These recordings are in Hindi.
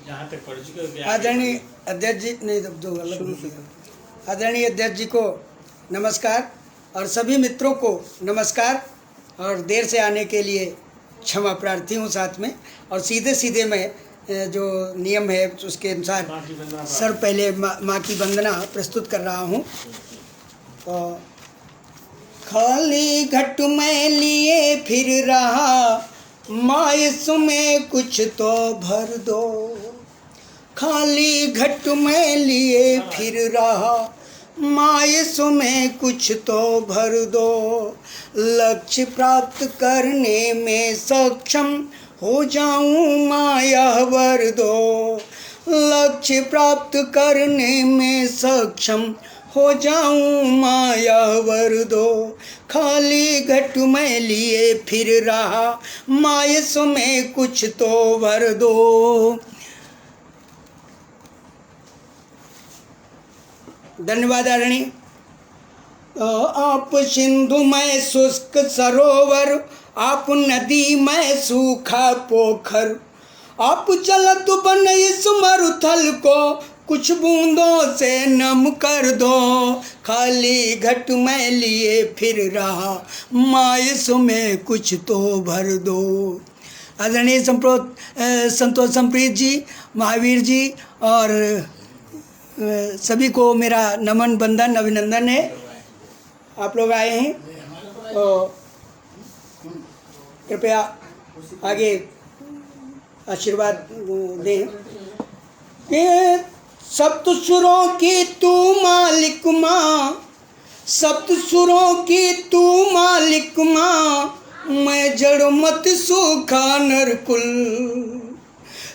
जहाँ तक पढ़ चुके हो आदरणीय अध्यक्ष जी, नहीं तब तो अलग। आदरणीय अध्यक्ष जी को नमस्कार और सभी मित्रों को नमस्कार और देर से आने के लिए क्षमा प्रार्थी हूँ साथ में। और सीधे सीधे मैं जो नियम है उसके अनुसार सर पहले माँ की वंदना प्रस्तुत कर रहा हूँ। तो खाली घट में लिए फिर रहा, माँ इसमें कुछ तो भर दो। खाली घट में लिए फिर रहा, माँ इसमें कुछ तो भर दो। लक्ष्य प्राप्त करने में सक्षम हो जाऊं माँ यह वर दो। लक्ष्य प्राप्त करने में सक्षम हो जाऊं माँ यह वर दो। खाली घट में लिए फिर रहा, माँ इसमें कुछ तो भर दो। धन्यवाद आदरणीय। आप सिंधु में शुष्क सरोवर, आप नदी में सूखा पोखर, आप चलत बन इस मरुथल को कुछ बूंदों से नम कर दो। खाली घट में लिए फिर रहा, माँ इसमें कुछ तो भर दो। आदरणीय संतोष संप्रीत जी, महावीर जी और सभी को मेरा नमन वंदन अभिनंदन है। आप लोग आए हैं तो कृपया आगे आशीर्वाद दें। कि सप्त सुरों की तू मालिक माँ, सप्त सुरों की तू मालिक माँ, मैं जड़ मत सूखा नरकुल।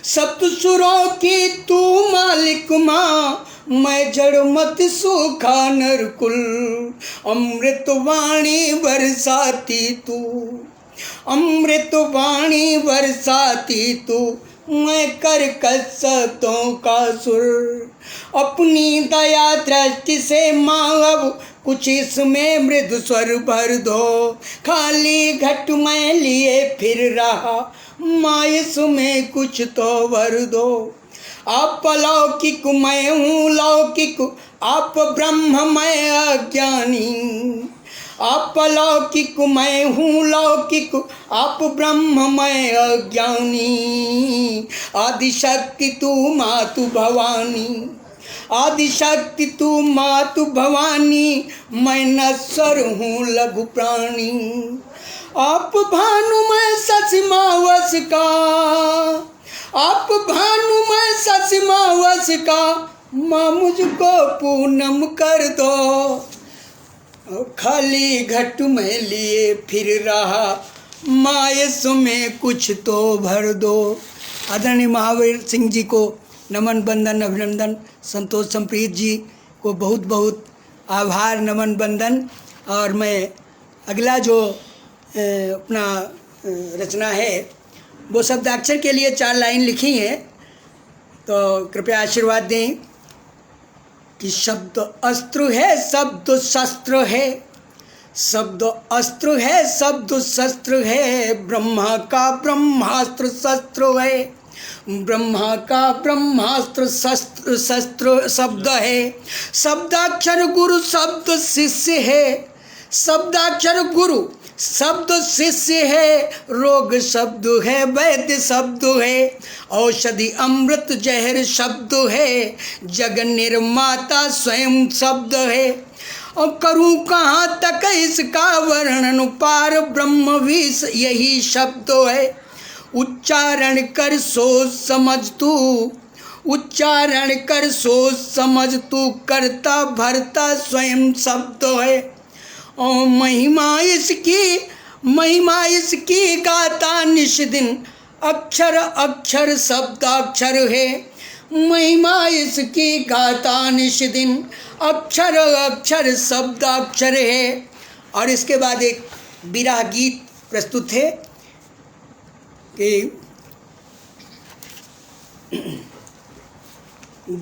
सप्त सुरों की तू मालिक माँ, मैं जड़ मत सूखा नरकुल। अमृत वाणी बरसाती तू, अमृत वाणी बरसाती तू, मैं कर कसतों का सुर। अपनी दया दृष्टि से माँ अब कुछ इसमें मृदु स्वर भर दो। खाली घट में लिए फिर रहा, माँ इसमें कुछ तो भर दो। आप लौकिक मैं हूँ लौकिक, आप ब्रह्म मैं अज्ञानी। आप लौकिक मैं हूँ लौकिक, आप ब्रह्म मैं अज्ञानी। आदिशक्ति तू मातु भवानी, आदिशक्ति तू मातु भवानी, मैं नश्वर हूँ लघु प्राणी। आप भानुमय शशिमावस का, आप भानुमय शशिमावस का, माँ मुझको पूनम कर दो। खाली घट में लिए फिर रहा, माँ इसमें कुछ तो भर दो। आदरणीय महावीर सिंह जी को नमन वंदन अभिनंदन। संतोष संप्रीत जी को बहुत बहुत आभार नमन वंदन। और मैं अगला जो अपना रचना है वो शब्दाक्षर के लिए 4 लाइन लिखी हैं, तो कृपया आशीर्वाद दें। कि शब्द अस्त्र है शब्द शस्त्र है, शब्द अस्त्र है शब्द शस्त्र है, ब्रह्मा का ब्रह्मास्त्र शस्त्र है। ब्रह्मा का ब्रह्मास्त्र शस्त्र शब्द है। शब्दाक्षर गुरु शब्द शिष्य है, शब्दाक्षर गुरु शब्द शिष्य है। रोग शब्द है वैद्य शब्द है, औषधि अमृत जहर शब्द है। जग निर्माता स्वयं शब्द है, और करूँ कहाँ तक इसका वर्णन, पार ब्रह्म विष यही शब्द है। उच्चारण कर सोच समझ तू, उच्चारण कर सोच समझ तू, करता भरता स्वयं शब्द है। और महिमा इसकी गाता निश दिन, अक्षर अक्षर शब्दाक्षर है। महिमा इसकी गाता निश दिन, अक्षर अक्षर शब्दाक्षर है। और इसके बाद एक विरह गीत प्रस्तुत है कि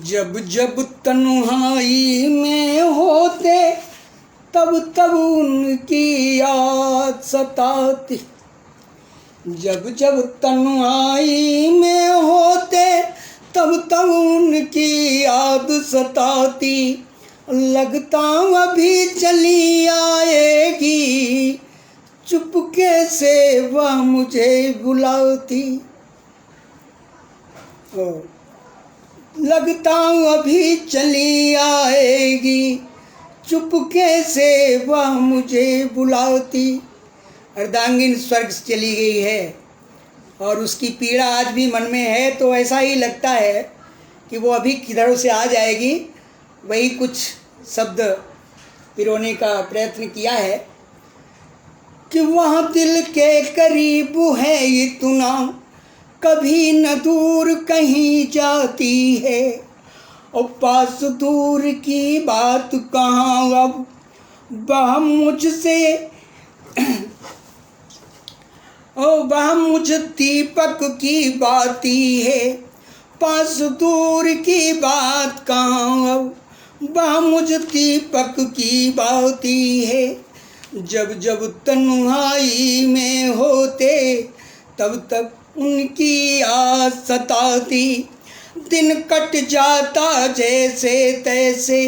जब जब तन्हाई में होते, तब तब उनकी याद सताती। जब जब तन्हाई में होते, तब तब तब उनकी याद सताती, लगता अभी चली आएगी, चुपके से वह मुझे बुलाती। लगता अभी चली आएगी, चुपके से वह मुझे बुलाती। अर्धांगिन स्वर्ग से चली गई है और उसकी पीड़ा आज भी मन में है, तो ऐसा ही लगता है कि वो अभी किधरों से आ जाएगी। वही कुछ शब्द पिरोने का प्रयत्न किया है कि वह दिल के करीब है इतना, कभी न दूर कहीं जाती है, और पास दूर की बात कहाँ, अब वह मुझसे वह मुझ दीपक की बाती है, पास दूर की बात कहाँ, अब वह मुझ दीपक की बाती है। जब जब तन्हाई में होते, तब तब उनकी याद सताती, दिन कट जाता जैसे तैसे,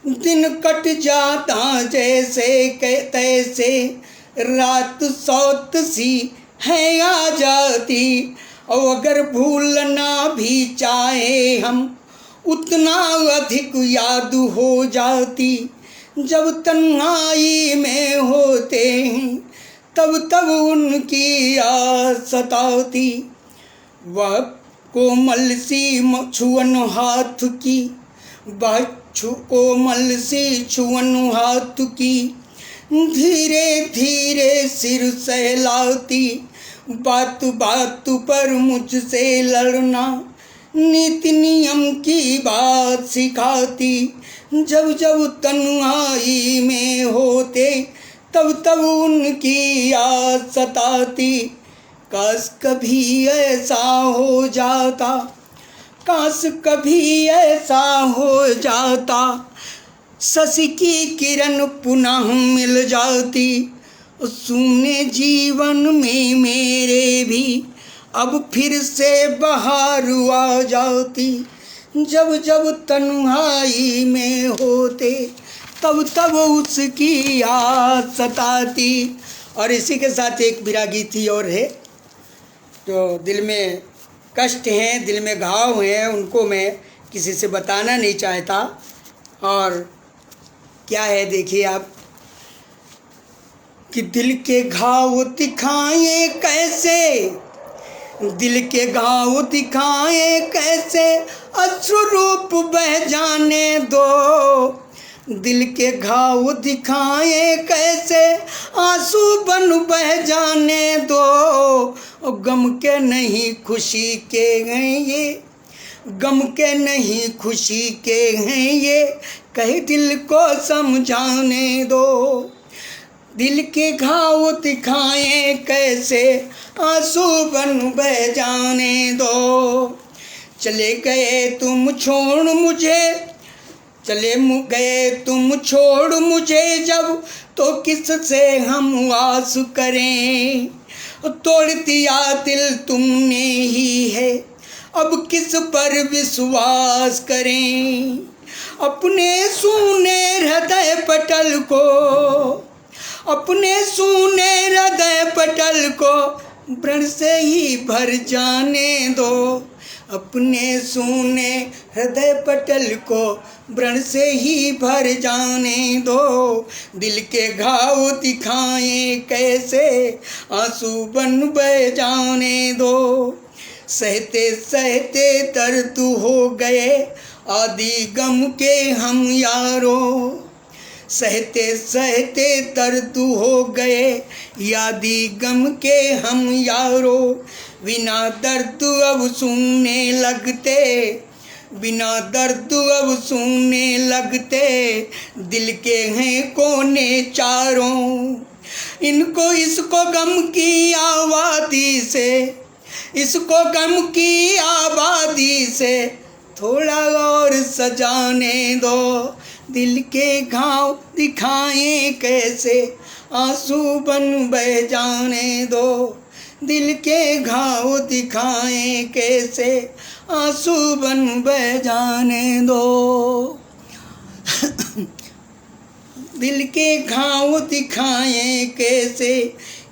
दिन कट जाता जैसे तैसे, रात सौत सी है आ जाती, और अगर भूलना भी चाहे हम, उतना अधिक याद हो जाती। जब तन्हाई में होते हैं, तब तब उनकी याद सताती। वह कोमल सी छुअन हाथ की, वह कोमल सी छुअन हाथ की, धीरे धीरे सिर सहलाती, बात बात पर मुझसे लड़ना, नीति नियम की बात सिखाती। जब जब तन्हाई में होते, तब तब उनकी याद सताती। काश कभी ऐसा हो जाता, काश कभी ऐसा हो जाता, शशि की किरण पुनः मिल जाती, सूने जीवन में मेरे भी अब फिर से बहार आ जाती। जब जब तन्हाई में होते, तब तब उसकी याद सताती। और इसी के साथ एक विरागी थी और है, जो दिल में कष्ट हैं, दिल में घाव हैं, उनको मैं किसी से बताना नहीं चाहता। और क्या है देखिए आप, कि दिल के घाव दिखाएं कैसे, दिल के घाव दिखाएं कैसे, अश्रु रूप बह जाने दो। दिल के घाव दिखाएं कैसे, आंसू बन बह जाने दो। गम के नहीं खुशी के हैं ये, गम के नहीं खुशी के हैं ये, कहीं दिल को समझाने दो। दिल के घाव दिखाएं कैसे, आंसू बन बह जाने दो। चले गए तुम छोड़ मुझे, चले गए तुम छोड़ मुझे जब, तो किससे हम आस करें। तोड़ दिया दिल तुमने ही है, अब किस पर विश्वास करें। अपने सूने हृदय पटल को, अपने सूने हृदय पटल को व्रण से ही भर जाने दो। अपने सूने हृदय पटल को व्रण से ही भर जाने दो। दिल के घाव दिखाएं कैसे, आंसू बन बह जाने दो। सहते सहते दर्द हो गए आदि गम के हम यारों, सहते सहते दर्द हो गए यादी गम के हम यारों। बिना दर्द अब सुनने लगते, बिना दर्द अब सुनने लगते, दिल के हैं कोने चारों। इनको इसको गम की आबादी से, इसको गम की आबादी से थोड़ा और सजाने दो। दिल के घाव दिखाएं कैसे, आंसू बन बह जाने दो। दिल के घाव दिखाएं कैसे, आंसू बन बह जाने दो। दिल के घाव दिखाएं कैसे,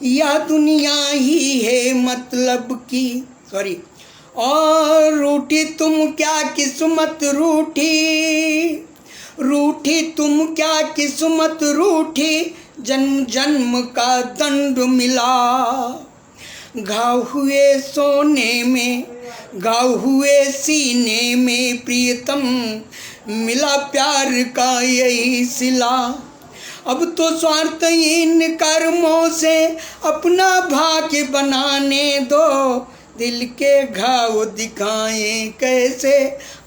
या दुनिया ही है मतलब की, सॉरी, और रूठी तुम क्या किस्मत रूठी, रूठी तुम क्या किस्मत रूठी, जन्म जन्म का दंड मिला। घाव हुए सोने में, घाव हुए सीने में प्रियतम, मिला प्यार का यही सिला। अब तो स्वार्थहीन कर्मों से अपना भाग्य बनाने दो, दिल के घाव दिखाएं कैसे,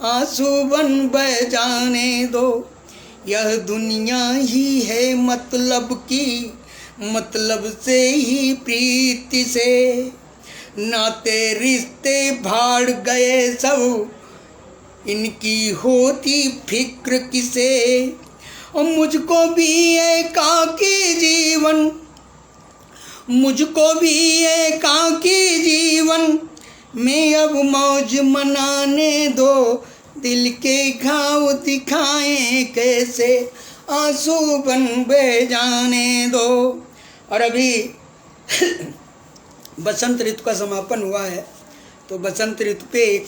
आंसू बन बह जाने दो। यह दुनिया ही है मतलब की, मतलब से ही प्रीति से, नाते रिश्ते भाड़ गए सब, इनकी होती फिक्र किसे। और मुझको भी एकाकी जीवन, मुझको भी एकाकी जीवन में अब मौज मनाने दो, दिल के घाव दिखाएं कैसे, आंसू बन बह जाने दो। और अभी बसंत ऋतु का समापन हुआ है, तो बसंत ऋतु पे एक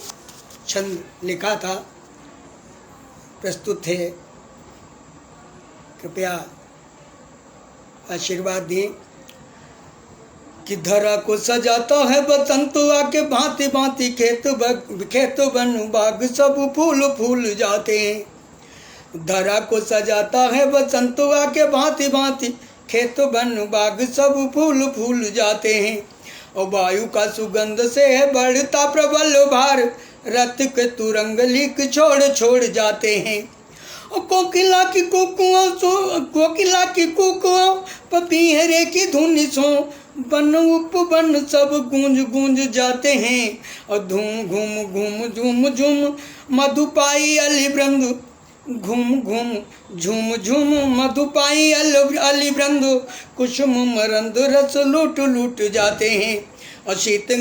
छंद लिखा था, प्रस्तुत है, कृपया आशीर्वाद दें। कि धरा को सजाता है बसंत आके, भांति भांति खेत बन बाग सब फूल फूल जाते हैं। धरा को सजाता है बसंत आके, भांति भांति खेत बन बाग सब फूल फूल जाते हैं। और वायु का सुगंध से है बढ़ता प्रबल भार, रत के तुरंग लिख छोड़ छोड़ जाते हैं। और कोकिला की कुकुओं पपीहरे की धुन सो, बन उपवन सब गूंज गूंज जाते हैं। और धूम घूम घूम झूम झूम मधुपाई अलिवृंद, घूम घूम झूम झूम मधुपाई अलिवृंद, कुसुम मरंद रस लूट लूट जाते हैं। और शीत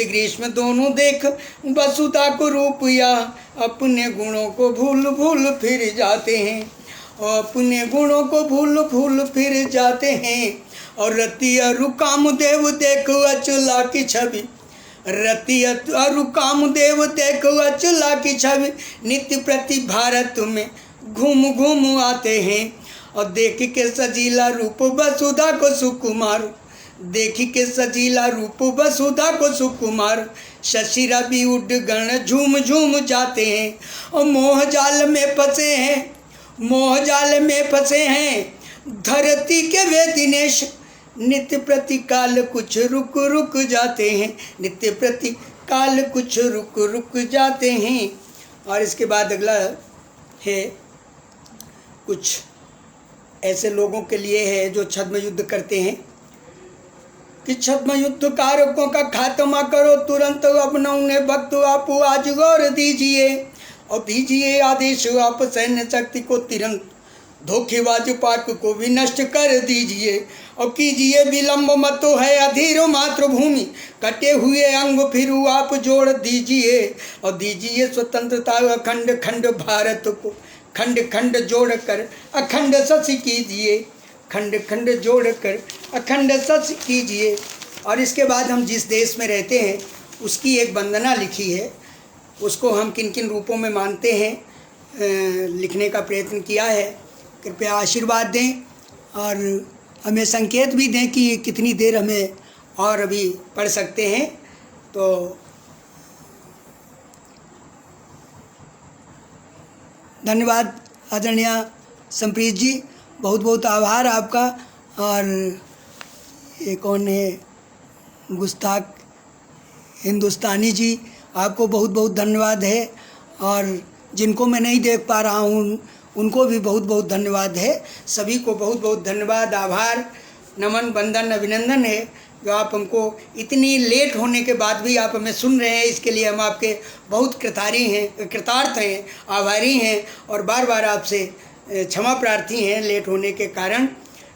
ग्रीष्म दोनों देख वसुधा को रूप या, अपने गुणों को भूल भूल फिर जाते हैं। और अपने गुणों को भूल भूल फिर जाते हैं। और रति अरु कामदेव देख अचला की छवि, रति अरु कामदेव देख अचला की छवि, नित्य प्रति भारत में घूम घूम आते हैं। और देख के सजीला रूप वसुधा को सुकुमार, देख के सजीला रूप वसुधा को सुकुमार, शशि रवि उड्डगण झूम झूम जाते हैं। और मोह जाल में फंसे हैं, मोह जाल में फंसे हैं धरती के वे दिनेश, नित्य प्रति काल कुछ रुक रुक जाते हैं, नित्य प्रति काल कुछ रुक रुक जाते हैं। और इसके बाद अगला है, कुछ ऐसे लोगों के लिए है जो छद्म युद्ध करते हैं। कि छद्म युद्ध कारकों का खात्मा करो तुरंत, अपना उन्हें भक्त आप आज गौर दीजिए। और दीजिए आदेश आप सैन्य शक्ति को तुरंत, धोखेबाज पाक को भी नष्ट कर दीजिए। और कीजिए विलंब मत है अधीर मातृभूमि, कटे हुए अंग फिर आप जोड़ दीजिए। और दीजिए स्वतंत्रता अखंड खंड भारत को, खंड खंड जोड़कर अखंड सच कीजिए, खंड खंड जोड़कर अखंड सच कीजिए। और इसके बाद हम जिस देश में रहते हैं उसकी एक वंदना लिखी है, उसको हम किन किन रूपों में मानते हैं लिखने का प्रयत्न किया है। कृपया आशीर्वाद दें और हमें संकेत भी दें कि कितनी देर हमें और अभी पढ़ सकते हैं। तो धन्यवाद आदरणीय संप्रीत जी, बहुत बहुत आभार आपका। और ये कौन है, गुस्ताख हिंदुस्तानी जी, आपको बहुत बहुत धन्यवाद है। और जिनको मैं नहीं देख पा रहा हूँ उनको भी बहुत बहुत धन्यवाद है। सभी को बहुत बहुत धन्यवाद, आभार, नमन, वंदन, अभिनंदन है जो आप हमको इतनी लेट होने के बाद भी आप हमें सुन रहे हैं। इसके लिए हम आपके बहुत कृतार्थ हैं, आभारी हैं और बार बार आपसे क्षमा प्रार्थी हैं लेट होने के कारण।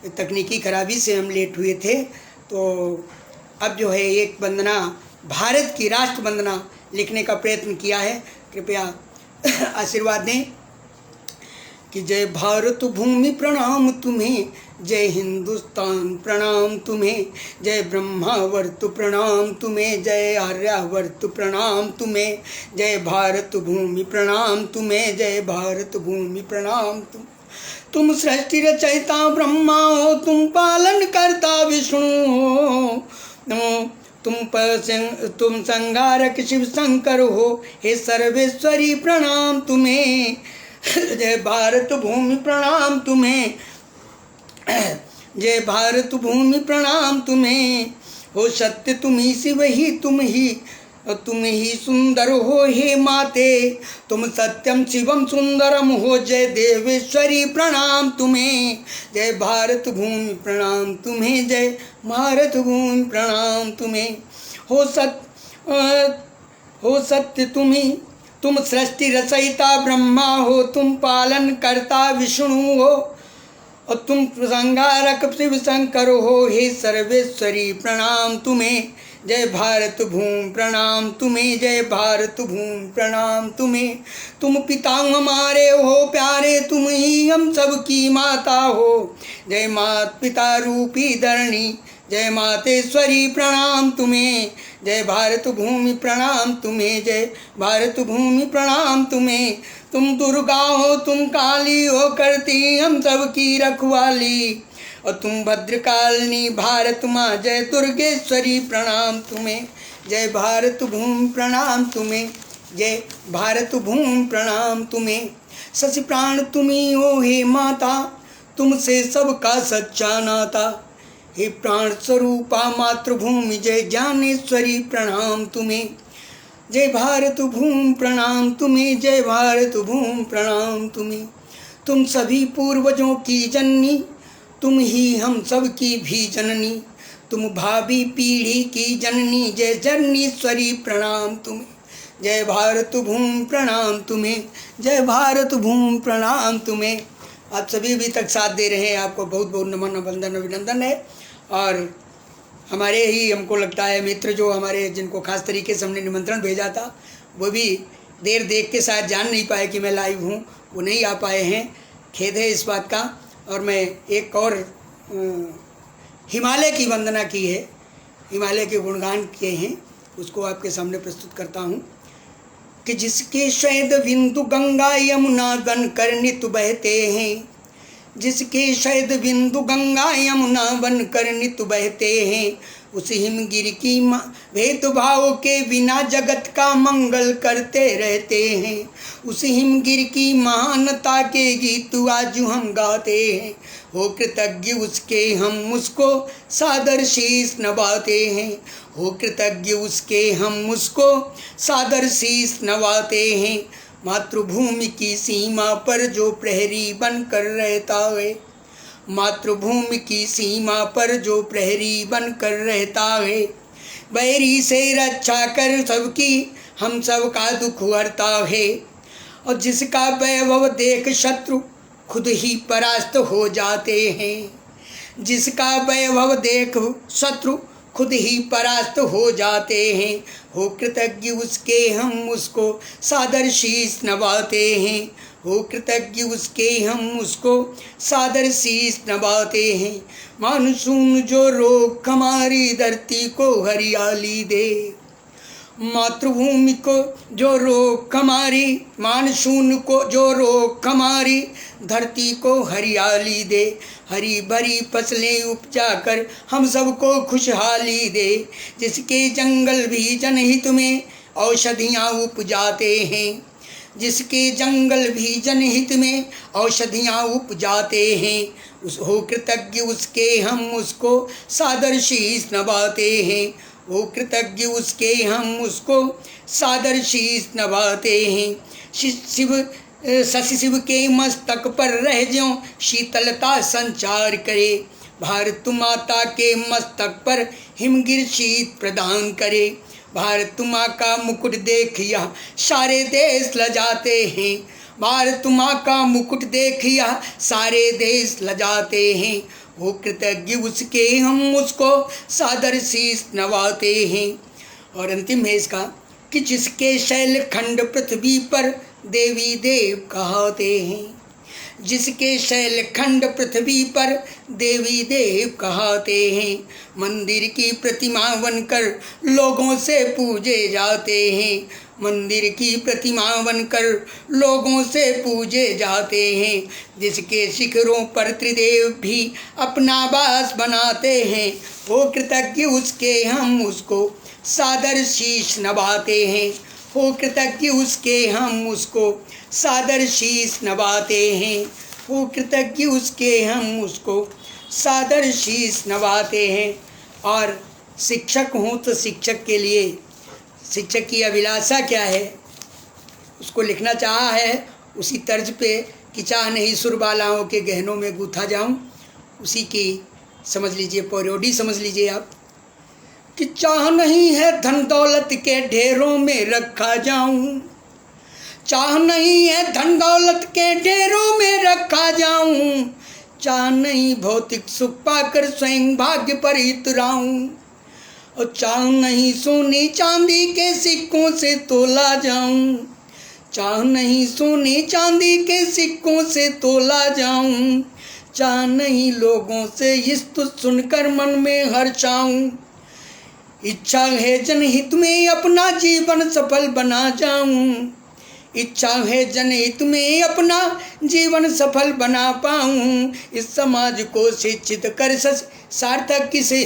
तकनीकी खराबी से हम लेट हुए थे। तो अब जो है एक वंदना, भारत की राष्ट्र वंदना लिखने का प्रयत्न किया है। कृपया आशीर्वाद दें कि जय भारत भूमि प्रणाम तुम्हें, जय हिंदुस्तान प्रणाम तुम्हें, जय ब्रह्मावर्त प्रणाम तुम्हें, जय आर्यावर्त प्रणाम तुम्हें, जय भारत भूमि प्रणाम तुम्हें, जय भारत भूमि प्रणाम तुम सृष्टि रचयिता ब्रह्मा हो, तुम पालन करता विष्णु हो, तुम संहारक शिव शंकर हो, हे सर्वेश्वरी प्रणाम तुम्हें, जय भारत भूमि प्रणाम तुम्हें, जय भारत भूमि प्रणाम तुम्हें, हो सत्य तुम ही, शिव ही तुम ही सुंदर हो हे माते, तुम सत्यम शिवम सुंदरम हो, जय देवेश्वरी प्रणाम तुम्हें, जय भारत भूमि प्रणाम तुम्हें, जय भारत भूमि प्रणाम तुम्हें, हो सत्य तुम सृष्टि रचयिता ब्रह्मा हो, तुम पालन करता विष्णु हो, और तुम संहारक शिव शंकर हो, हे सर्वेश्वरी प्रणाम तुम्हें, जय भारत भूमि प्रणाम तुम्हें, जय भारत भूमि प्रणाम तुम्हें, तुम पिता हमारे हो प्यारे, तुम ही हम सब की माता हो, जय मात पिता रूपी धरणी, जय मातेश्वरी प्रणाम तुम्हें, जय भारत भूमि प्रणाम तुम्हें, जय भारत भूमि प्रणाम तुम्हें, तुम दुर्गा हो, तुम काली हो, करती हम सब की रखवाली, और तुम भद्रकालिनी भारत माँ, जय दुर्गेश्वरी प्रणाम तुम्हें, जय भारत भूमि प्रणाम तुम्हें, जय भारत भूमि प्रणाम तुम्हें, शशि प्राण तुम्ही हो हे माता, तुमसे सबका सच्चा नाता, हे प्राण स्वरूपा मातृभूमि, जय ज्ञानेश्वरी प्रणाम तुम्हें, जय भारत भूमि प्रणाम तुम्हें, जय भारत भूमि प्रणाम तुम्हें, तुम सभी पूर्वजों की जननी, तुम ही हम सब की भी जननी, तुम भावी पीढ़ी की जननी, जय जननीश्वरी प्रणाम तुम्हें, जय भारत भूमि प्रणाम तुम्हें, जय भारत भूमि प्रणाम तुम्हें। आप सभी अभी तक साथ दे रहे हैं, आपको बहुत बहुत नमन वंदन अभिनंदन है। और हमारे ही हमको लगता है मित्र जो हमारे जिनको खास तरीके से हमने निमंत्रण भेजा था, वो भी देर देख के शायद जान नहीं पाए कि मैं लाइव हूँ, वो नहीं आ पाए हैं, खेद है इस बात का। और मैं एक और हिमालय की वंदना की है, हिमालय के गुणगान किए हैं, उसको आपके सामने प्रस्तुत करता हूँ कि जिसके शहद बिंदु गंगा यमुना बनकर नित बहते हैं, जिसके शहद बिंदु गंगा यमुना बनकर नित बहते हैं, उस हिमगिर की भेदभाव के बिना जगत का मंगल करते रहते हैं, उस हिमगिर की महानता के गीत आज हम गाते हैं, हो कृतज्ञ उसके हम उसको सादर शीश नवाते हैं, हो कृतज्ञ उसके हम उसको सादर शीश नवाते हैं, मातृभूमि की सीमा पर जो प्रहरी बनकर रहता है, मातृभूमि की सीमा पर जो प्रहरी बनकर रहता है, बैरी से रक्षा कर सबकी हम सब का दुख हरता है, और जिसका वैभव देख शत्रु खुद ही परास्त हो जाते हैं, जिसका वैभव देख शत्रु खुद ही परास्त हो जाते हैं, हो कृतज्ञ उसके हम उसको सादर शीश नवाते हैं, हो कृतज्ञ उसके हम उसको सादर शीश नवाते हैं, मानसून जो रोक हमारी धरती को हरियाली दे, मातृभूमि को जो रोक हमारी, मानसून को जो रोक हमारी धरती को हरियाली दे, हरी भरी फसलें उपजा कर हम सबको खुशहाली दे, जिसके जंगल भी जनहित में औषधियाँ उपजाते हैं, जिसके जंगल भी जनहित में औषधियाँ उपजाते हैं, उस हो कृतज्ञ उसके हम उसको सादर शीश नवाते हैं, हो कृतज्ञ उसके हम उसको सादर शीश नवाते हैं, शशि शिव के मस्तक पर रह ज्यों शीतलता संचार करे, भारत माता के मस्तक पर हिमगिर शीत प्रदान करे, भारत माँ का मुकुट देखिया सारे देश लजाते हैं, भारत माँ का मुकुट देखिया सारे देश लजाते हैं, हो कृतज्ञ उसके हम उसको सादर शीश नवाते हैं। और अंतिम है इसका कि जिसके शैल खंड पृथ्वी पर देवी देव कहते हैं, जिसके शैल खंड पृथ्वी पर देवी देव कहते हैं, मंदिर की प्रतिमा बनकर लोगों से पूजे जाते हैं, मंदिर की प्रतिमा बनकर लोगों से पूजे जाते हैं, जिसके शिखरों पर त्रिदेव भी अपना वास बनाते हैं, हो कृतज्ञ उसके हम उसको सादर शीश नवाते हैं, हो कृतज्ञ उसके हम उसको सादर शीश नवाते हैं, हो कृतज्ञ उसके हम उसको सादर शीश नवाते हैं। और शिक्षक हूँ तो शिक्षक के लिए शिक्षक की अभिलाषा क्या है उसको लिखना चाहा है उसी तर्ज पे कि चाह नहीं सुरबालाओं के गहनों में गूथा जाऊं, उसी की समझ लीजिए पौरोडी समझ लीजिए आप कि चाह नहीं है धन दौलत के ढेरों में रखा जाऊं, चाह नहीं है धन दौलत के ढेरों में रखा जाऊं, चाह नहीं भौतिक सुख पाकर स्वयं भाग्य पर इतराऊं, और चाह नहीं सोने चांदी के सिक्कों से तोला जाऊं, चाह नहीं सोने चांदी के सिक्कों से तोला जाऊं, चाह नहीं लोगों से स्तुति सुनकर मन में हर्षाऊं, इच्छा है जनहित में अपना जीवन सफल बना जाऊं, इच्छा है जनहित में अपना जीवन सफल बना पाऊं, इस समाज को शिक्षित कर सार्थक किसे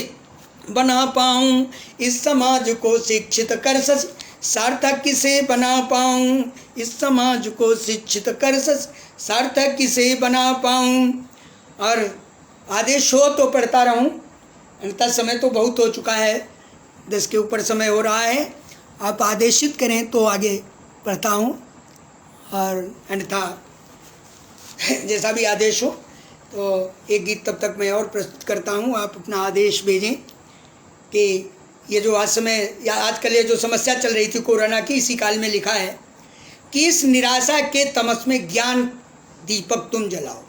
बना पाऊं, इस समाज को शिक्षित कर सार्थक किसे बना पाऊं, इस समाज को शिक्षित कर सार्थक किसे बना पाऊं। और आदेश हो तो पढ़ता रहूं, अन्यथा समय तो बहुत हो चुका है, 10 के ऊपर समय हो रहा है, आप आदेशित करें तो आगे पढ़ता हूं, और अन्यथा जैसा भी आदेश हो तो एक गीत तब तक मैं और प्रस्तुत करता हूं, आप अपना आदेश भेजें कि ये जो आज समय या आजकल ये जो समस्या चल रही थी कोरोना की, इसी काल में लिखा है कि इस निराशा के तमस में ज्ञान दीपक तुम जलाओ,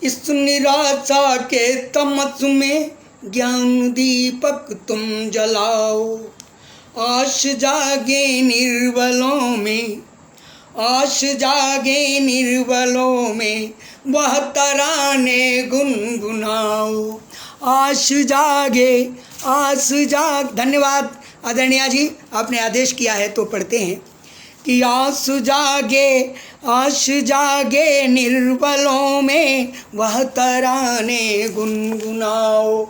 इस निराशा के तमस में ज्ञान दीपक तुम जलाओ, आश जागे निर्बलों में, आश जागे निर्बलों में वह तराने गुनगुनाओ, आश जागे आस जाग। धन्यवाद आदरणीय जी, आपने आदेश किया है तो पढ़ते हैं कि आस जागे निर्बलों में वह तराने गुनगुनाओ,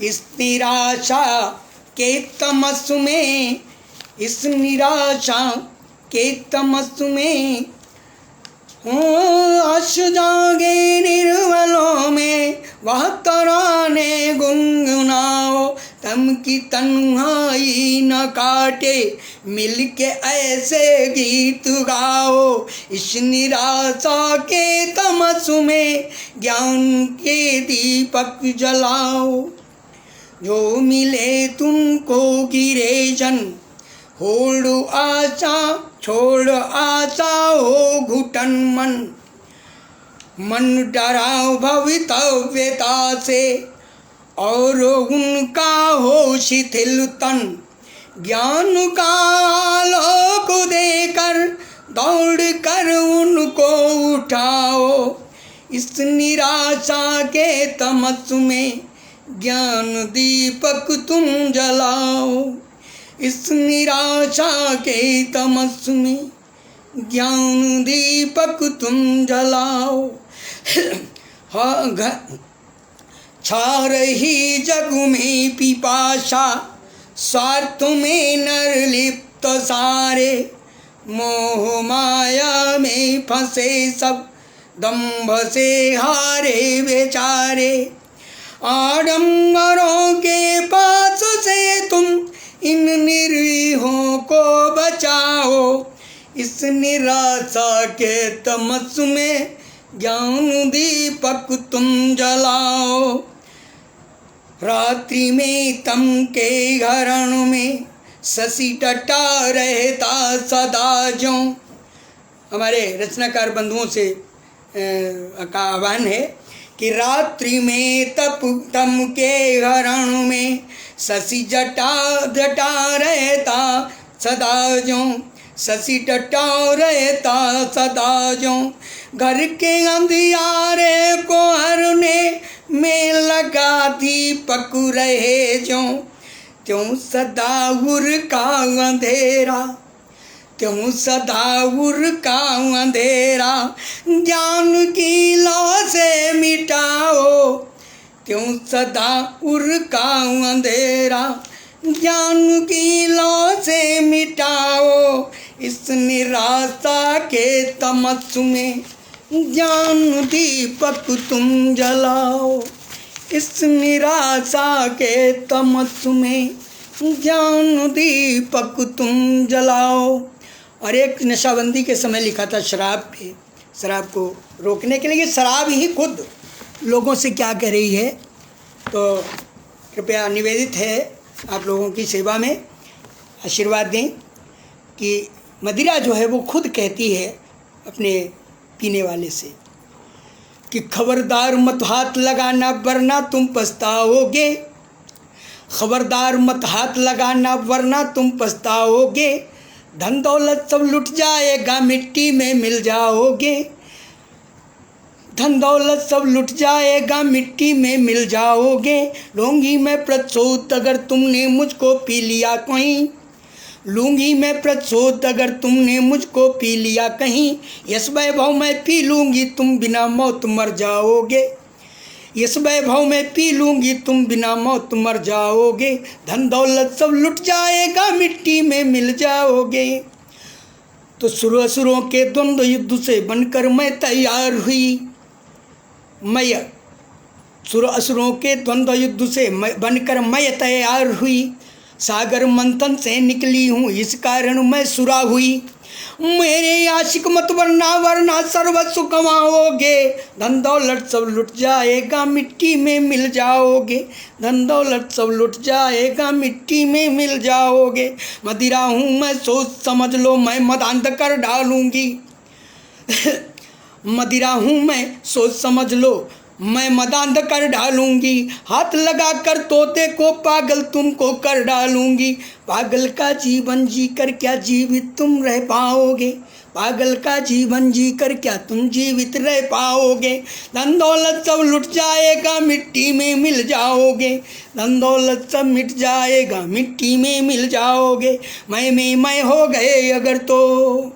इस निराशा के तमस में, इस निराशा के तमस में आश जागे निर्बलों में वह तराने गुनगुनाओ, तम की तन्हाई न काटे मिलके ऐसे गीत गाओ, इस निराशा के तमस में ज्ञान के दीपक जलाओ, जो मिले तुमको गिरे जन छोड़ आशा हो घुटन मन, मन डराओ भवितव्यता से और उनका हो शिथिल तन, ज्ञान का आलोक देकर दौड़ कर उनको उठाओ, इस निराशा के तमस में ज्ञान दीपक तुम जलाओ, इस निराशा के तमस में ज्ञान दीपक तुम जलाओ, छा रही जग में पिपाशा स्वार्थ में नर लिप्त सारे, मोह माया में फंसे सब दंभ से हारे बेचारे, आडंबरों के पास से तुम इन निरीहों को बचाओ, इस निराशा के तमस में ज्ञान दीपक तुम जलाओ, रात्रि में तम के घरण में शशि टटा रहता सदा जो। हमारे रचनाकार बंधुओं से का आह्वान है कि रात्रि में तप तम के हरण में शशि जटा जटा रहता सदा जो, शशि जटा रहता सदा जो, घर के अंधियारे को हरने में लगा दीपक रहे जो, त्यों सदा उर का अंधेरा, त्यों सदा उर का अंधेरा ज्ञान की लौ से मिटाओ, त्यों सदा उर का अंधेरा ज्ञान की लौ से मिटाओ, इस निराशा के तमस्सु में ज्ञान दीपक तुम जलाओ, इस निराशा के तमस्सु में ज्ञान दीपक तुम जलाओ। और एक नशाबंदी के समय लिखा था शराब पे, शराब को रोकने के लिए। शराब ही खुद लोगों से क्या कह रही है, तो कृपया निवेदित है आप लोगों की सेवा में आशीर्वाद दें कि मदिरा जो है वो खुद कहती है अपने पीने वाले से कि खबरदार मत हाथ लगाना वरना तुम पछताओगे, खबरदार मत हाथ लगाना वरना तुम पछताओगे, धन दौलत सब लुट जाएगा मिट्टी में मिल जाओगे, धन दौलत सब लुट जाएगा मिट्टी में मिल जाओगे, लूँगी मैं प्रतिशोध अगर तुमने मुझको पी लिया कहीं, लूँगी मैं प्रतिशोध अगर तुमने मुझको पी लिया कहीं, यश वैभव मैं पी लूँगी तुम बिना मौत मर जाओगे, यश वैभव मैं पी लूँगी तुम बिना मौत मर जाओगे, धन दौलत सब लुट जाएगा मिट्टी में मिल जाओगे। तो सुर असुरों के द्वंद्व युद्ध से बनकर मैं तैयार हुई, मैं सुर असुरों के द्वंद्व युद्ध से बनकर मैं तैयार हुई, सागर मंथन से निकली हूँ इस कारण मैं सुरा हुई, मेरे आशिक मत वरना वरना सर्वस्व गंवाओगे, धन दौलत सब लुट जाएगा मिट्टी में मिल जाओगे, धन दौलत सब लुट जाएगा मिट्टी में मिल जाओगे, मदिरा हूँ मैं सोच समझ लो मैं मदांध कर डालूँगी मदिरा हूँ मैं सोच समझ लो मैं मदांध कर डालूँगी, हाथ लगा कर तोते को पागल तुमको कर डालूँगी, पागल का जीवन जी कर क्या जीवित तुम रह पाओगे, पागल का जीवन जी कर क्या तुम जीवित रह पाओगे, धन दौलत सब लुट जाएगा मिट्टी में मिल जाओगे, धन दौलत सब मिट जाएगा मिट्टी में मिल जाओगे, मैं हो गए अगर तो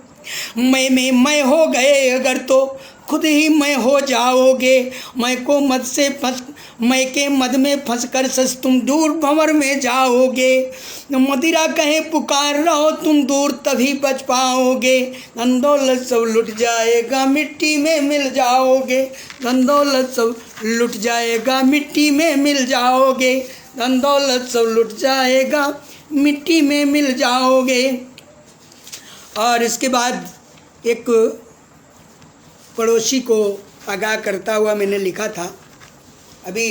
मैं हो गए अगर तो खुद ही मैं हो जाओगे, मैं को मद से फंस मैं के मद में फंस कर सच तुम दूर भंवर में जाओगे, मदिरा कहे पुकार रहो तुम दूर तभी बच पाओगे, धन दौलत सब लुट जाएगा मिट्टी में मिल जाओगे, धन दौलत सब लुट जाएगा मिट्टी में मिल जाओगे, धन दौलत सब लुट जाएगा मिट्टी में मिल जाओगे। और इसके बाद एक पड़ोसी को आगाह करता हुआ मैंने लिखा था, अभी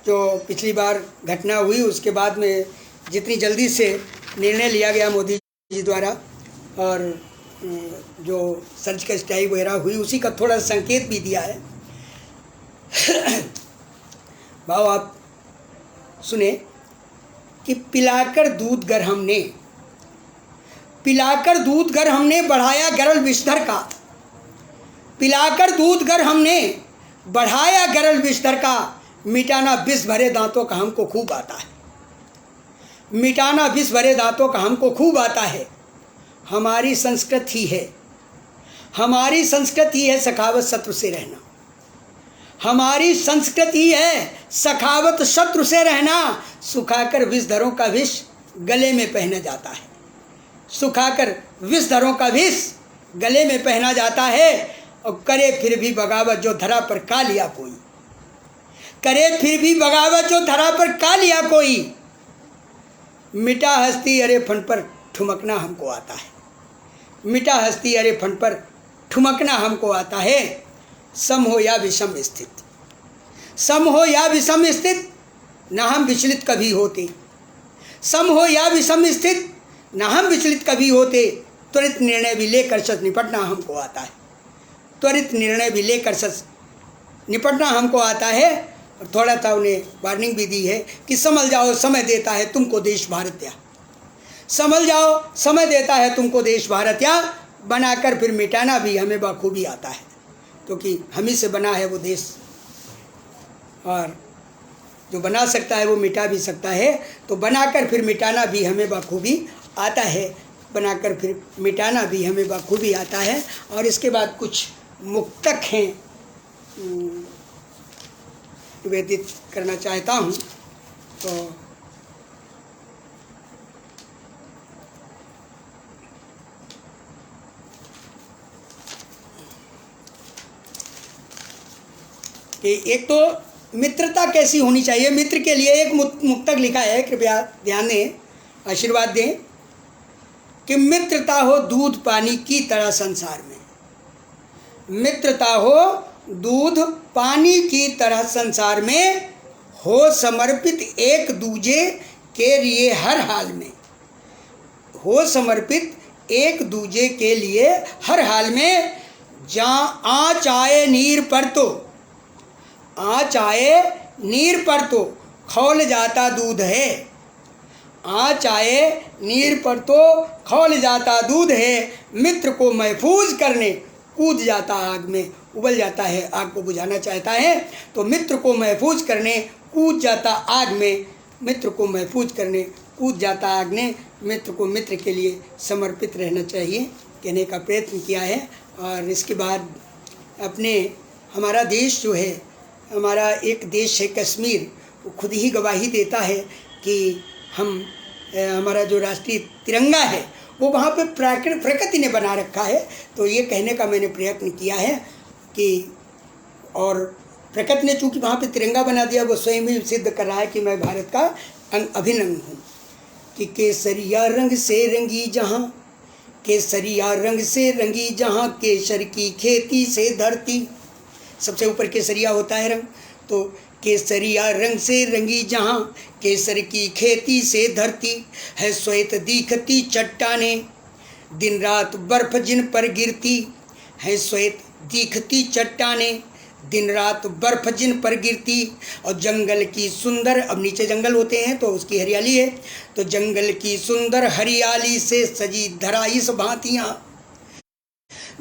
जो पिछली बार घटना हुई उसके बाद में जितनी जल्दी से निर्णय लिया गया मोदी जी द्वारा और जो सर्जिकल स्ट्राइक वगैरह हुई उसी का थोड़ा संकेत भी दिया है भाव आप सुने कि पिलाकर दूध गर हमने, पिलाकर दूध गर हमने बढ़ाया गरल विषधर का, पिलाकर दूध गर हमने बढ़ाया गरल विषधर का, मिटाना विष भरे दांतों का हमको खूब आता है, मिटाना विष भरे दांतों का हमको खूब आता है, हमारी संस्कृति है, हमारी संस्कृति है सखावत शत्रु से रहना, हमारी संस्कृति है सखावत शत्रु से रहना, सुखाकर विषधरों का विष गले में पहना जाता है, सुखाकर विषधरों का विष गले में पहना जाता है, और करे फिर भी बगावत जो धरा पर का लिया कोई, करे फिर भी बगावत जो धरा पर का लिया कोई, मिटा हस्ती अरे फन पर ठुमकना हमको आता है, मिटा हस्ती अरे फन पर ठुमकना हमको आता है, सम हो या विषम स्थित, सम हो या विषम स्थित न हम विचलित कभी होते, सम हो या विषम स्थित न हम विचलित कभी होते, त्वरित निर्णय भी लेकर सच निपटना हमको आता है, त्वरित निर्णय भी लेकर सच निपटना हमको आता है। और थोड़ा सा उन्हें वार्निंग भी दी है कि संभल जाओ, समय देता है तुमको देश भारत या, संभल जाओ, समय देता है तुमको देश भारत या, बनाकर फिर मिटाना भी हमें बखूबी आता है, क्योंकि हम ही से बना है वो देश, और जो बना सकता है वो मिटा भी सकता है। तो बनाकर फिर मिटाना भी हमें बखूबी आता है, बनाकर फिर मिटाना भी हमें बखूबी आता है। और इसके बाद कुछ मुक्तक हैं निवेदित करना चाहता हूँ। तो कि एक तो मित्रता कैसी होनी चाहिए, मित्र के लिए एक मुक्तक लिखा है, कृपया ध्यान दें, आशीर्वाद दें कि मित्रता हो दूध पानी की तरह संसार में, मित्रता हो दूध पानी की तरह संसार में, हो समर्पित एक दूजे के लिए हर हाल में, हो समर्पित एक दूजे के लिए हर हाल में, जहाँ आँच आए नीर पर तो, आँच आए नीर पर तो खौल जाता दूध है, आँच आए नीर पर तो खौल जाता दूध है, मित्र को महफूज करने कूद जाता आग में, उबल जाता है, आग को बुझाना चाहता है तो मित्र को महफूज करने कूद जाता आग में, मित्र को महफूज करने कूद जाता आग में, मित्र को मित्र के लिए समर्पित रहना चाहिए, कहने का प्रयत्न किया है। और इसके बाद अपने हमारा देश जो है, हमारा एक देश है कश्मीर, वो खुद ही गवाही देता है कि हम हमारा जो राष्ट्रीय तिरंगा है वो वहाँ पे प्रकृति ने बना रखा है। तो ये कहने का मैंने प्रयत्न किया है कि, और प्रकृति ने चूँकि वहाँ पे तिरंगा बना दिया, वो स्वयं ही सिद्ध कर रहा है कि मैं भारत का अभिन्न अंग हूँ। कि केसरिया रंग से रंगी जहाँ, केसरिया रंग से रंगी जहाँ, केसर की खेती से धरती, सबसे ऊपर केसरिया होता है रंग, तो केसरिया रंग से रंगी जहाँ, केसर की खेती से धरती, है श्वेत दिखती चट्टाने, दिन रात बर्फ जिन पर गिरती, है श्वेत दिखती चट्टाने, दिन रात बर्फ जिन पर गिरती, और जंगल की सुंदर, अब नीचे जंगल होते हैं तो उसकी हरियाली है, तो जंगल की सुंदर हरियाली से सजी धरा इस भांतियाँ,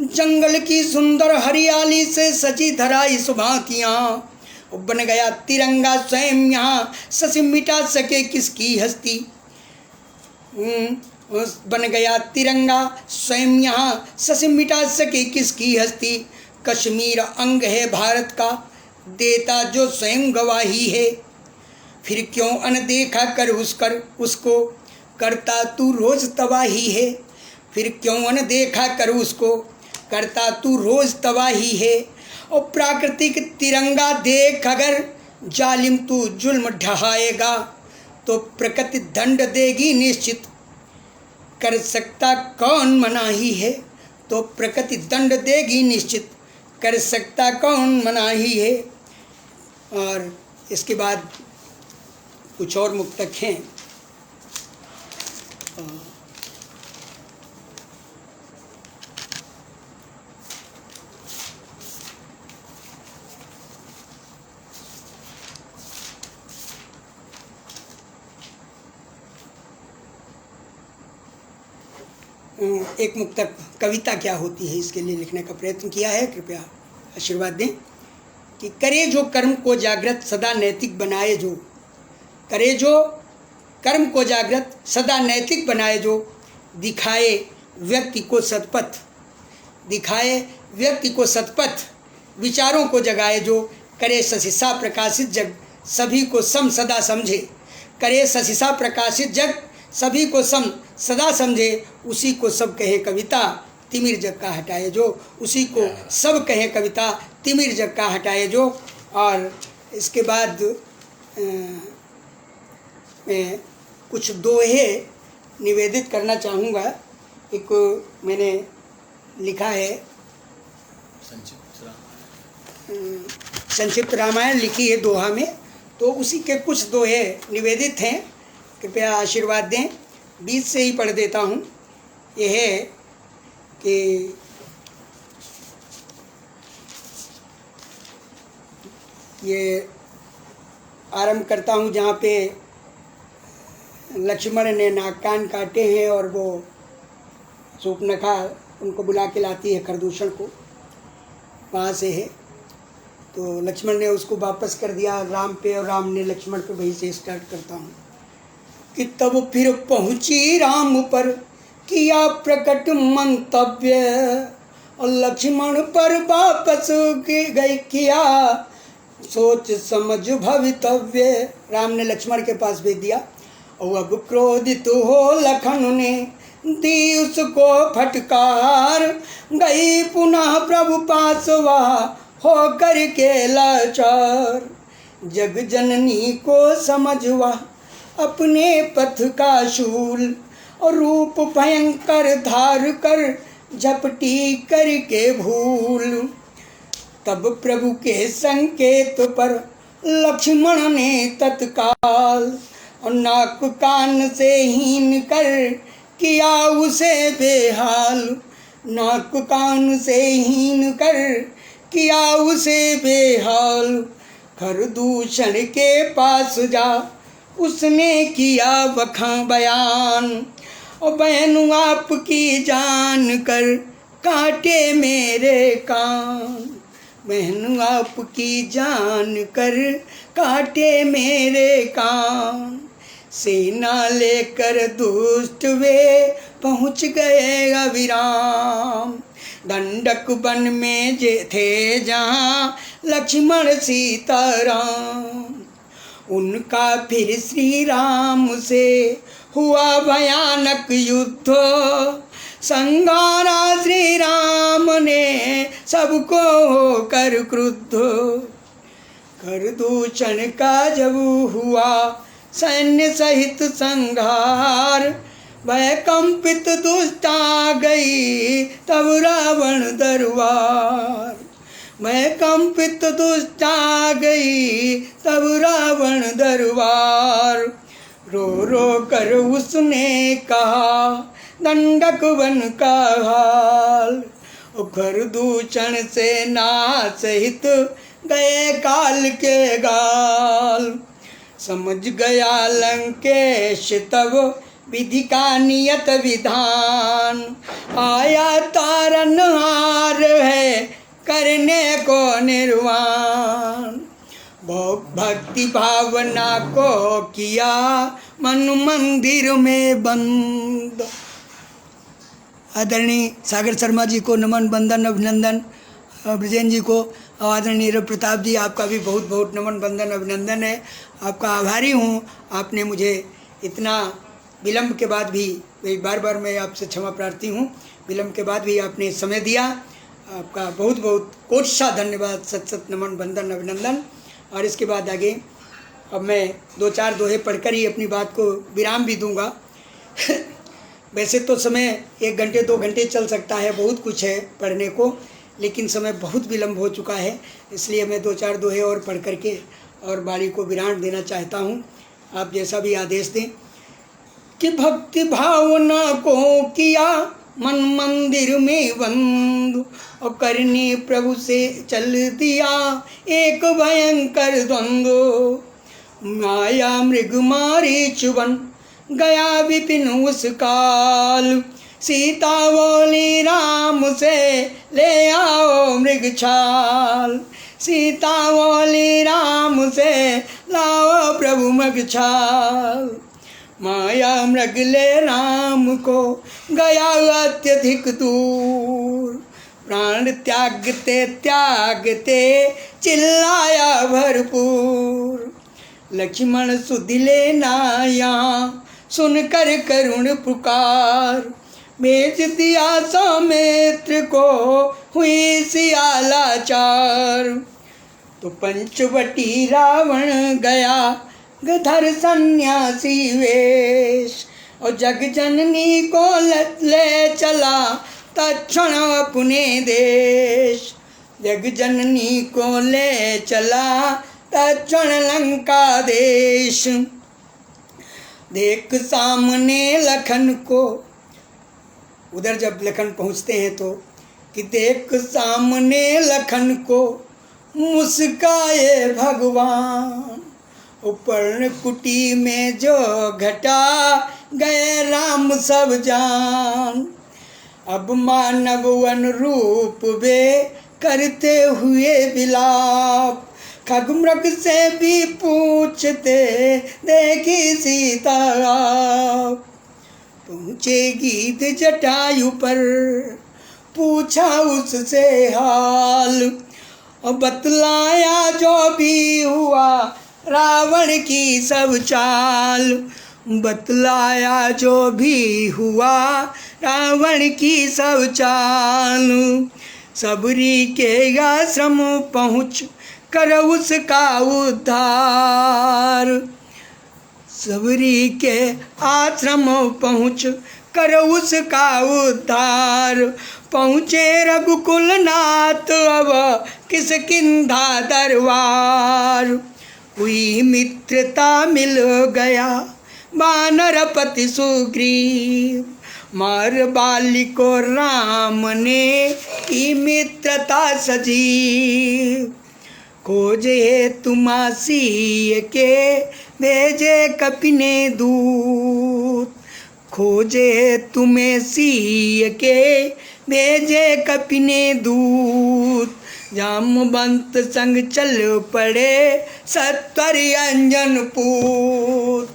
जंगल की सुंदर हरियाली से सजी धरा इस भांतियाँ, बन गया तिरंगा स्वयं यहाँ, शशि मिटा सके किसकी हस्ती, बन गया तिरंगा स्वयं यहाँ, शशि मिटा सके किसकी हस्ती, कश्मीर अंग है भारत का, देता जो स्वयं गवाही है, फिर क्यों अनदेखा कर उसको, करता तू रोज तबाही है, फिर क्यों अनदेखा कर उसको, करता तू रोज तबाही है, और प्राकृतिक तिरंगा देख अगर जालिम तू जुल्म ढहाएगा, तो प्रकृति दंड देगी निश्चित, कर सकता कौन मनाही है, तो प्रकृति दंड देगी निश्चित, कर सकता कौन मनाही है। और इसके बाद कुछ और मुक्तक हैं। एक मुक्तक कविता क्या होती है इसके लिए लिखने का प्रयत्न किया है, कृपया आशीर्वाद दें। कि करे जो कर्म को जागृत सदा नैतिक बनाए जो, करे जो कर्म को जागृत सदा नैतिक बनाए जो, दिखाए व्यक्ति को सतपथ, दिखाए व्यक्ति को सतपथ, विचारों को जगाए जो, करे सशिसा प्रकाशित जग सभी को सम सदा समझे, करे सशिसा प्रकाशित जग सभी को सम सदा समझे, उसी को सब कहे कविता तिमिर जग का हटाए जो, उसी को सब कहे कविता तिमिर जग का हटाए जो। और इसके बाद मैं कुछ दोहे निवेदित करना चाहूँगा। एक मैंने लिखा है संक्षिप्त रामायण लिखी है दोहा में, तो उसी के कुछ दोहे निवेदित हैं, कृपया आशीर्वाद दें। बीच से ही पढ़ देता हूँ। यह है कि ये आरंभ करता हूँ जहाँ पे लक्ष्मण ने नाग कान काटे हैं और वो शूर्पणखा उनको बुला के लाती है खरदूषण को, वहाँ से है। तो लक्ष्मण ने उसको वापस कर दिया राम पे और राम ने लक्ष्मण पे, वहीं से स्टार्ट करता हूँ कि तब फिर पहुँची राम पर किया प्रकट मंतव्य और लक्ष्मण पर वापस गई किया सोच समझ भवितव्य। राम ने लक्ष्मण के पास भेज दिया और अब क्रोधित हो लखन ने दी उसको फटकार, गई पुनः प्रभु पास वह हो कर के लाचार। जग जननी को समझ वह अपने पथ का शूल और रूप भयंकर धार कर झपटी करके भूल। तब प्रभु के संकेत पर लक्ष्मण ने तत्काल और नाक कान से हीन कर किया उसे बेहाल। नाक कान से हीन कर किया उसे बेहाल। खरदूषण के पास जा उसने किया बखां बयान और बहन आपकी जान कर काटे मेरे कान। बहन आपकी जान कर काटे मेरे कान। सेना लेकर दुष्ट वे पहुँच गए अविराम। दंडक वन में थे जहाँ लक्ष्मण सीताराम। उनका फिर श्री राम से हुआ भयानक युद्ध। संगारा श्री राम ने सबको होकर क्रुद्ध। खरदूषण का जब हुआ सैन्य सहित संहार, वह कंपित दुष्टा गई तब रावण दरबार। मैं कंपित दुष्टा गई तब रावण दरबार। रो रो कर उसने कहा दंडक वन का हाल। खरदूषण से ना सहित गए काल के गाल। समझ गया लंकेश तब विधि का नियत विधान। आया तारनहार है करने को निर्वाण। भक्ति भावना को किया मन मंदिर में बंद। आदरणीय सागर शर्मा जी को नमन बंदन अभिनंदन। ब्रजेन जी को आदरणीय नीरव प्रताप जी आपका भी बहुत बहुत नमन बंदन अभिनंदन है। आपका आभारी हूँ, आपने मुझे इतना विलम्ब के बाद भी, बार बार मैं आपसे क्षमा प्रार्थी हूँ, विलम्ब के बाद भी आपने समय दिया। आपका बहुत बहुत कोटि धन्यवाद, सत सत नमन बंदन अभिनंदन। और इसके बाद आगे अब मैं दो चार दोहे पढ़कर ही अपनी बात को विराम भी दूंगा। वैसे तो समय 1 घंटे 2 घंटे चल सकता है, बहुत कुछ है पढ़ने को, लेकिन समय बहुत विलम्ब हो चुका है, इसलिए मैं 2-4 दोहे और पढ़ करके और वाणी को विराम देना चाहता हूँ। आप जैसा भी आदेश दें। कि भक्ति भावना को किया मन मंदिर में बंद और करने प्रभु से चल दिया एक भयंकर द्वंद्व। माया मृग मारी चुबन गया विपिन उस काल। सीता बोली राम से ले आओ मृग छाल। सीता बोली राम से लाओ प्रभु मृग छाल। माया मृग ले राम को गया अत्यधिक दूर। प्राण त्यागते त्यागते चिल्लाया भरपूर। लक्ष्मण सुधिले ना यहाँ सुनकर करुण पुकार। भेज दिया सौमित्र को हुई सियालाचार। तो पंचवटी रावण गया गधर सन्यासी वेश और जग जननी को ले चला तत्क्षण अपने देश। जग जननी को ले चला तत्क्षण लंका देश। देख सामने लखन को, उधर जब लखन पहुँचते हैं तो कि देख सामने लखन को मुस्काए भगवान। पर्ण कुटी में जो घटा गए राम सब जान। अब मानव अनुरूप वे करते हुए विलाप। खग मृग से भी पूछते देखी सीता। पहुँचे गीत जटायु पर पूछा उससे हाल। और बतलाया जो भी हुआ रावण की सब चाल। बतलाया जो भी हुआ रावण की सब चाल। सबरी के आश्रम पहुँच कर उसका उद्धार। सबरी के आश्रम पहुँच कर उसका उद्धार। पहुँचे रघुकुल नाथ अब किष्किंधा दरबार। हुई मित्रता मिल गया वानरपति सुग्रीव। मार बाली को राम ने की मित्रता सजीव। खोजे तुमासी के भेजे कपि ने दूत। खोजे तुम्हें सी के भेजे कपि ने दूत। जामवंत संग चल पड़े सत्वर अंजन पूत।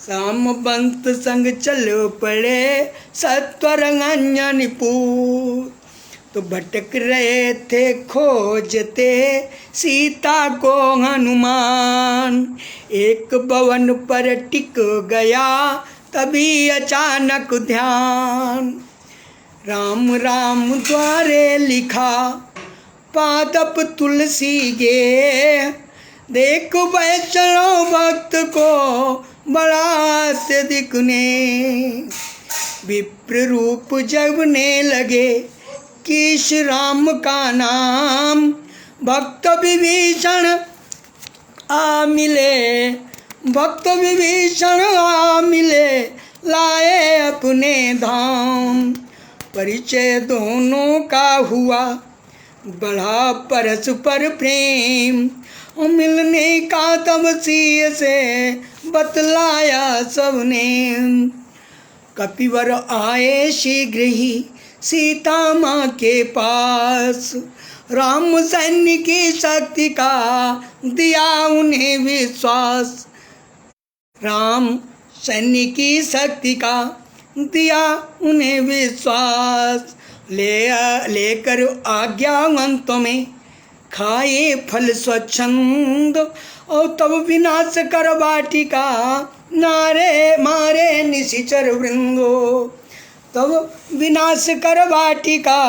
जामवंत संग चल पड़े सत्वर अंजन पूत। तो भटक रहे थे खोजते सीता को हनुमान। एक भवन पर टिक गया तभी अचानक ध्यान। राम राम द्वारे लिखा पादप तुलसी गे। देख वैष्णव भक्त को बड़ा अत्यधिक ने। विप्र रूप जगने लगे किस राम का नाम। भक्त विभीषण आ मिले। भक्त विभीषण आ मिले लाए अपने धाम। परिचय दोनों का हुआ बढ़ा परस्पर प्रेम। और मिलने का तब सिय से बतलाया सबने। कपिवर आए शीघ्र ही सीता माँ के पास। राम सैन्य की शक्ति का दिया उन्हें विश्वास। राम सैन्य की शक्ति का दिया उन्हें विश्वास। लेकर आज्ञावंतों में खाए फल स्वच्छंद। और तब विनाश कर वाटिका नारे मारे निशिचर वृंदो। तब विनाश कर वाटिका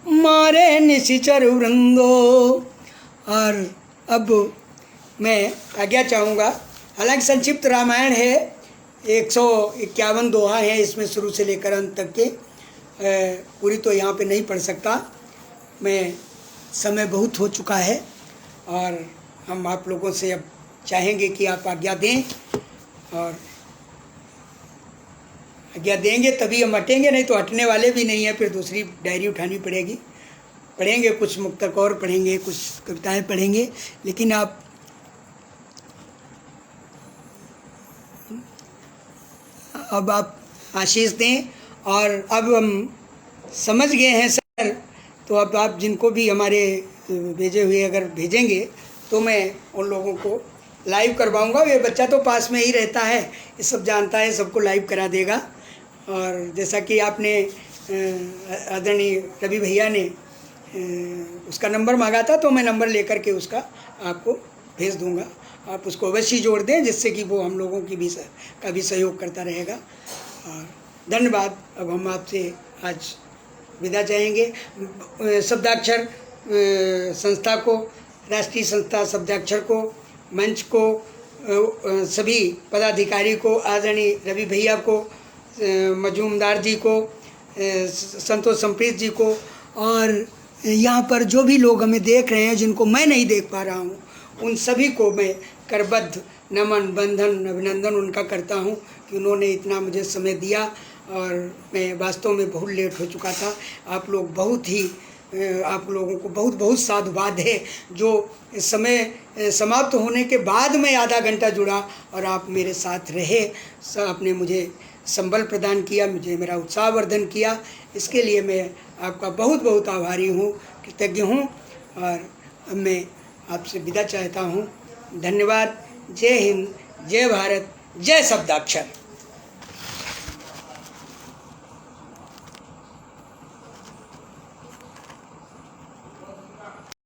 मारे निशिचर वृंदो। और अब मैं आज्ञा चाहूँगा। हालांकि संक्षिप्त रामायण है, 151 दोहा हैं इसमें शुरू से लेकर अंत तक के। पूरी तो यहाँ पे नहीं पढ़ सकता मैं, समय बहुत हो चुका है। और हम आप लोगों से अब चाहेंगे कि आप आज्ञा दें। और आज्ञा देंगे तभी हम हटेंगे, नहीं तो हटने वाले भी नहीं हैं। फिर दूसरी डायरी उठानी पड़ेगी। पढ़ेंगे कुछ मुक्तक और पढ़ेंगे, कुछ कविताएं पढ़ेंगे। लेकिन आप अब आप आशीष दें। और अब हम समझ गए हैं सर, तो अब आप जिनको भी हमारे भेजे हुए अगर भेजेंगे तो मैं उन लोगों को लाइव करवाऊंगा। ये बच्चा तो पास में ही रहता है, ये सब जानता है, सबको लाइव करा देगा। और जैसा कि आपने आदरणीय रवि भैया ने उसका नंबर मांगा था, तो मैं नंबर लेकर के उसका आपको भेज दूंगा। आप उसको अवश्य जोड़ दें, जिससे कि वो हम लोगों की भी का भी सहयोग करता रहेगा। और धन्यवाद। अब हम आपसे आज विदा चाहेंगे। शब्दाक्षर संस्था को, राष्ट्रीय संस्था शब्दाक्षर को, मंच को, सभी पदाधिकारी को, आदरणीय रवि भैया को, मजूमदार जी को, संतोष संप्रीत जी को, और यहाँ पर जो भी लोग हमें देख रहे हैं जिनको मैं नहीं देख पा रहा हूँ, उन सभी को मैं करबद्ध नमन, बंधन, अभिनंदन उनका करता हूँ कि उन्होंने इतना मुझे समय दिया। और मैं वास्तव में बहुत लेट हो चुका था। आप लोग बहुत ही आप लोगों को बहुत बहुत साधुवाद है जो इस समय समाप्त होने के बाद मैं आधा घंटा जुड़ा और आप मेरे साथ रहे। आपने मुझे संबल प्रदान किया, मुझे मेरा उत्साहवर्धन किया, इसके लिए मैं आपका बहुत बहुत आभारी हूँ, कृतज्ञ हूँ। और अब मैं आपसे विदा चाहता हूँ। धन्यवाद। जय हिंद, जय भारत, जय शब्दाक्षर।